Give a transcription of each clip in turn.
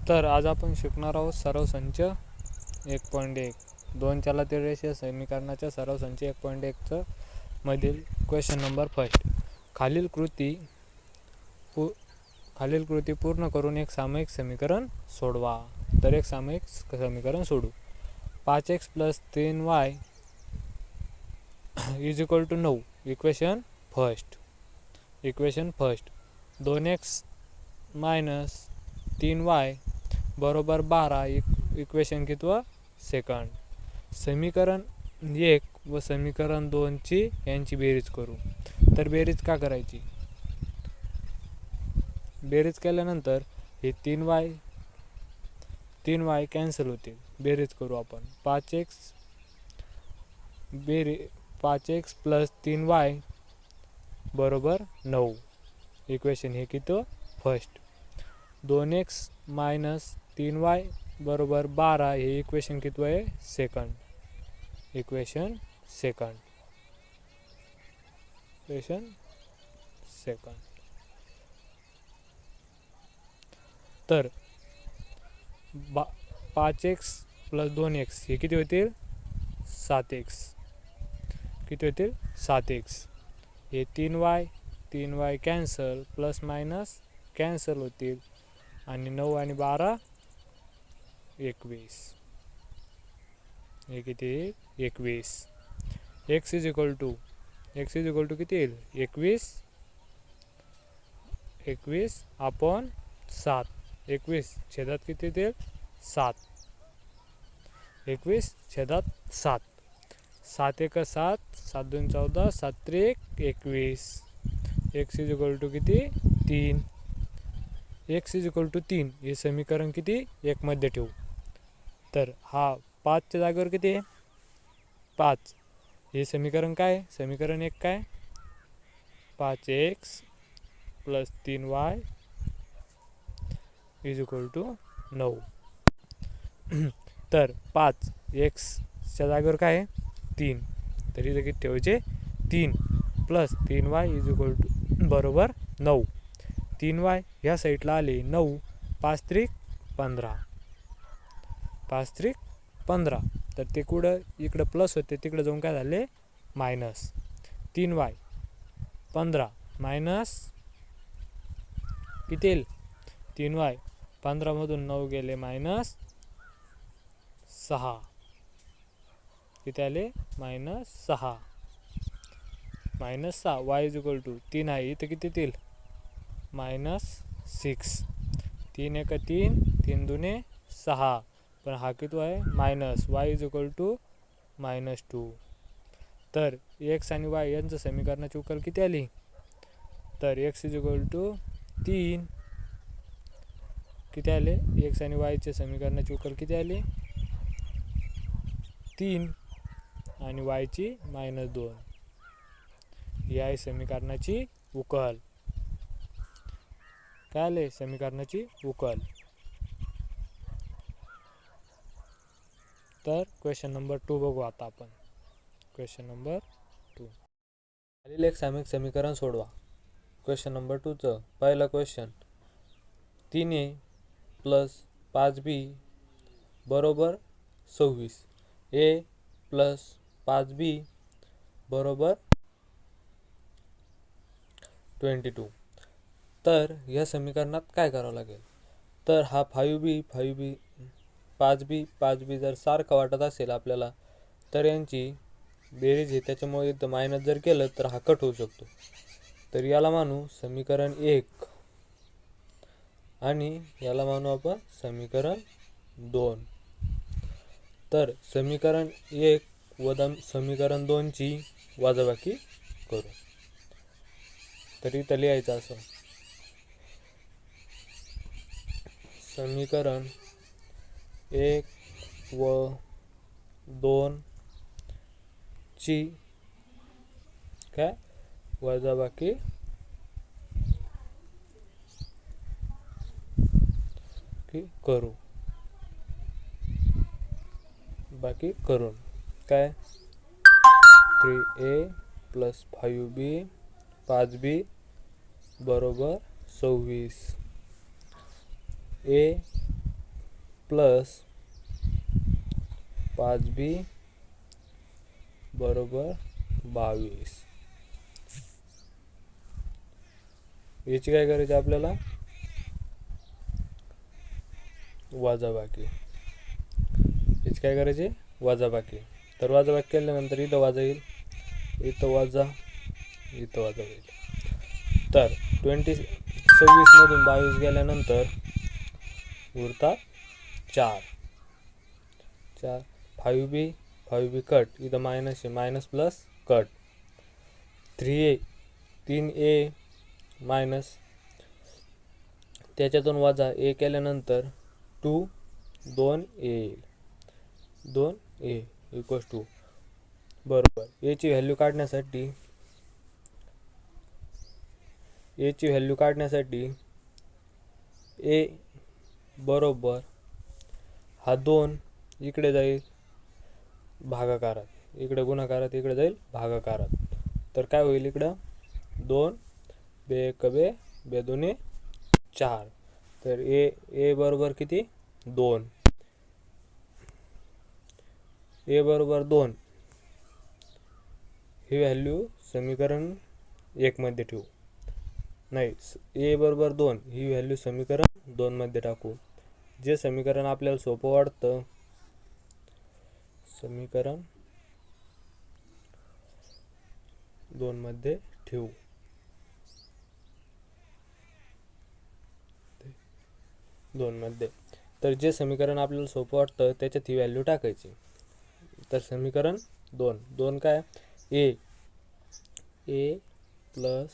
तर आज आपण शिकणार आहोत सराव संच 1.1 दोन चलातील रेषीय समीकरणाच्या सराव संच 1.1 मधील क्वेश्चन नंबर फर्स्ट. खालील कृती पूर्ण करून एक सामायिक समीकरण सोडवा. तर एक सामायिक समीकरण सोडू. 5x + 3y = 9 equation first. 2x - 3y = 12 equation कितवं सेकंड. समीकरण 1 व समीकरण 2 यांची बेरीज करू. तर बेरीज का करायची? बेरीज केल्यानंतर हे 3y कॅन्सल होतील. बेरीज करू आपण. 5x + 3y = 9 इक्वेशन हे किती फर्स्ट. 2x - 3y = 12 हे इक्वेशन किती आहे सेकंड. Equation second. तर 5x + 2x हे किती होतील 7x. किती होतील 7x. हे 3y cancel plus minus cancel होतील आणि 9 आणि 12 21. हे किती 21. x = किती येईल 21/7. 21 छेदात किती येईल 7. 21/7. 7 × 7 7 2 14 7 3 21. x = किती 3. x = 3 हे समीकरण किती 1 मध्ये ठेवू. तर हा 5 च्या जागेवर किती आहे 5. हे समीकरण काय समीकरण 1 काय 5x + 3y = 9. तर 5x च्या जागेवर काय 3. तर इथे किती ठेवायचे 3 + 3y = 9. 3y ह्या साईडला आले 9 5 3 15. 5 3 15. तर ते इकडं प्लस होते तिकडे जाऊन काय झाले मायनस. 3y 15 मायनस किती येईल 3y 15 मधून 9 गेले मायनस 6. किती आले -6. y = 3 आहे इथे किती येतील -6. 3 1 3 3 2 6. पण हा किती आहे मायनस y = -2. तर x आणि y यांचं समीकरणाची उकल किती आली. तर x = 3. किती आले x आणि y चे समीकरणाची उकल किती आली 3 आणि y ची -2. ही आहे समीकरणाची उकल. काय आले समीकरणाची उकल. तर क्वेश्चन नंबर 2 बघू आता आपण. Question number 2. खालील एक सामायिक समीकरण सोडवा. क्वेश्चन नंबर 2 पहिला question 3a + 5b = 26. a + 5b = 22. तर या समीकरणात काय करावं लागेल. तर हा 5b जर सारखा वाटत असेल आपल्याला तर यांची बेरीज आहे त्याच्यामुळे इथं मायनस जर केलं तर हा कट होऊ शकतो. तर याला मानू समीकरण 1 आणि याला मानू आपण समीकरण 2. तर समीकरण 1 व समीकरण 2 ची वजाबाकी करू. तरी इथं लिहायचं असं समीकरण 1 व 2 ची काय वजाबाकी करू. बाकी करून काय 3a + 5b 5b = 26. a plus 5b बरोबर 22. याची काय करायची आपल्याला वजाबाकी. याची काय करायची वजाबाकी. तर वजाबाकी केल्यानंतर इथं वजा येईल, इथं वजा, इथं वजा होईल. तर 26 मधून 22 गेल्यानंतर उरतात 4. 5b कट, इथं मायनस आहे, minus plus cut. 3a minus, त्याच्यातून वजा a केल्यानंतर 2a येईल. 2a इक्वल्स टू बरोबर याची व्हॅल्यू काढण्यासाठी a बरोबर हा 2 इकडे जाईल भागाकारात, इकडे गुणाकारात, इकडे जाईल भागाकारात. तर काय होईल इकडं 2 बे 1 बे 2 4. तर a बरोबर किती 2. a बरोबर 2 ही व्हॅल्यू समीकरण 1 मध्ये ठेवू. नाही, a बरोबर 2 ही व्हॅल्यू समीकरण 2 मध्ये टाकू. जे समीकरण आपल्याला सोपं वाटतं समीकरण 2 मध्ये ठेवू. 2 मध्ये. तर जे समीकरण आपल्याला सोपं वाटतं त्याच्यात ही व्हॅल्यू टाकायची. तर समीकरण 2 काय a प्लस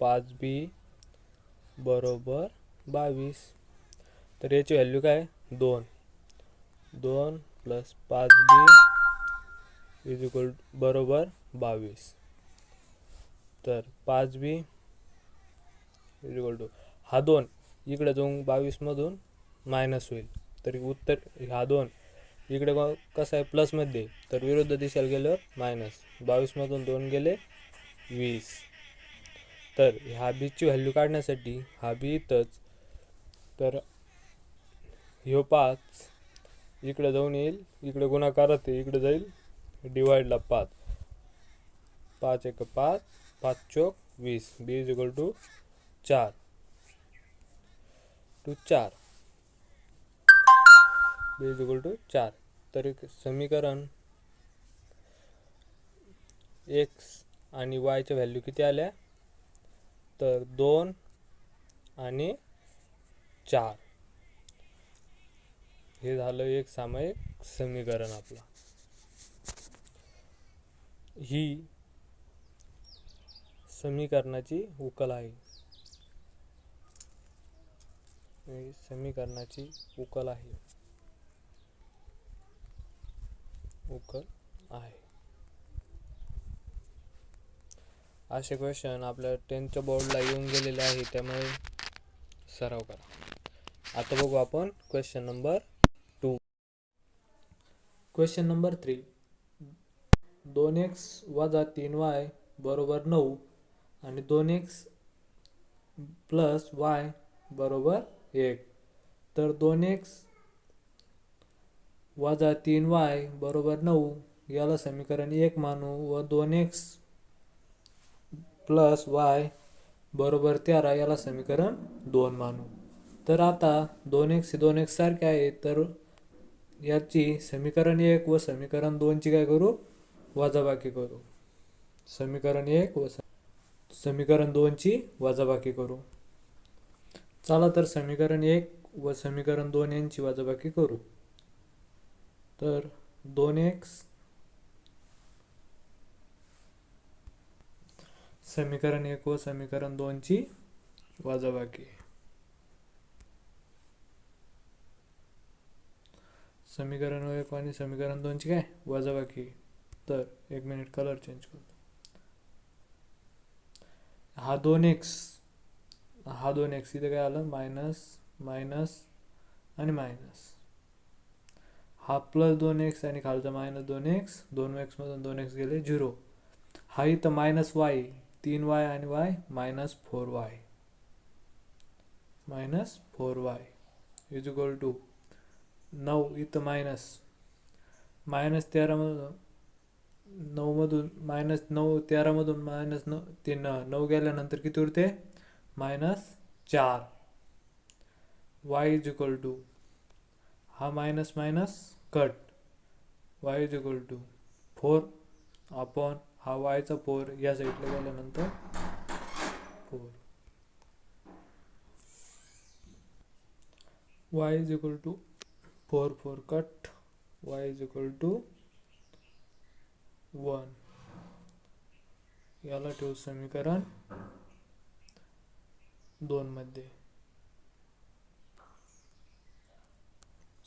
5b बरोबर 22. तर याची व्हॅल्यू काय 2 प्लस 5b इज इक्वल बरोबर 22. तर 5b इज इक्वल टू हा 2 इकडे जाऊन 22 मधून मायनस होईल. तरी उत्तर हा 2 इकडे कसं आहे प्लस मध्ये, तर विरुद्ध दिशेला गेल्यावर मायनस. 22 मधून 2 गेले 20. तर ह्या बीची व्हॅल्यू काढण्यासाठी हा बी इथंच, तर ह्यो 5 इकडे जाऊन येईल, इकडे गुणाकारात आहे, इकडे जाईल डिवाइडला 5. 5 1 5, 5 चौक 20. B is equal to 4. B is equal to 4. तर समीकरण x आणि y च्या व्हॅल्यू किती आल्या, तर 2 आणि 4. हे झालं एक सामायिक समीकरण आपला. ही समीकरणाची उकल आहे. उकल आहे. असे क्वेश्चन आपल्या 10th बोर्डला येऊन गेलेले आहे, त्यामुळे सराव करा. आता बघू आपण question number 2. Question number 3. 2x वजा 3y बरोबर 9 आणि 2x प्लस y बरोबर 1. तर 2x वजा 3y बरोबर 9 याला समीकरण 1 मानू व 2x प्लस y बरोबर 13 याला समीकरण 2 मानू. तर आता 2x 2x सारखे आहे, तर याची समीकरण 1 व समीकरण 2 ची काय करू वजाबाकी करू. समीकरण 1 व समीकरण 2 ची वजाबाकी करू. चला तर समीकरण 1 व समीकरण 2 यांची वजाबाकी करू. तर 2x समीकरण 1 व समीकरण 2 ची वजाबाकी. समीकरण 1 आणि समीकरण 2 ची काय वजाबाकी. तर 1 मिनिट कलर चेंज करतो. हा 2x इथे काय आलं मायनस मायनस आणि मायनस. हा प्लस 2x आणि खालचा मायनस 2x. 2x मधून 2x गेले 0. हा इथं मायनस y 3y आणि y minus 4y. Is equal to 9 इथं -13 9 मधून -9 13 मधून -9 ते 9 गेल्यानंतर किती उरते -4 y इज इक्वल टू हा minus minus cut y is equal to 4 upon हा y चा 4 या साईडला गेल्यानंतर 4 y is equal to 4 4 cut y is equal to 1 याला ठेवू समीकरण 2 मध्ये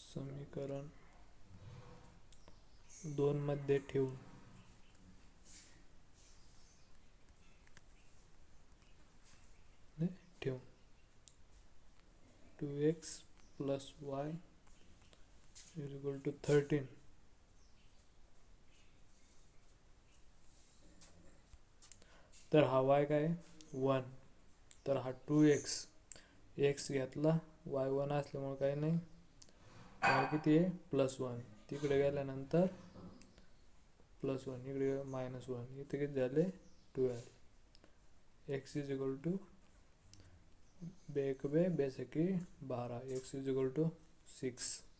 समीकरण 2 मध्ये ठेवून ठेवून 2x plus y is equal to 13 तर हा y काय 1 तर हा 2x x घेतला y 1 असल्यामुळे काही नाही y किती आहे +1 तिकडे गेल्यानंतर +1 इकडे -1 इथे किती झाले 12 x इज इक्वल टू बेसकी 12 x इज इक्वल टू 6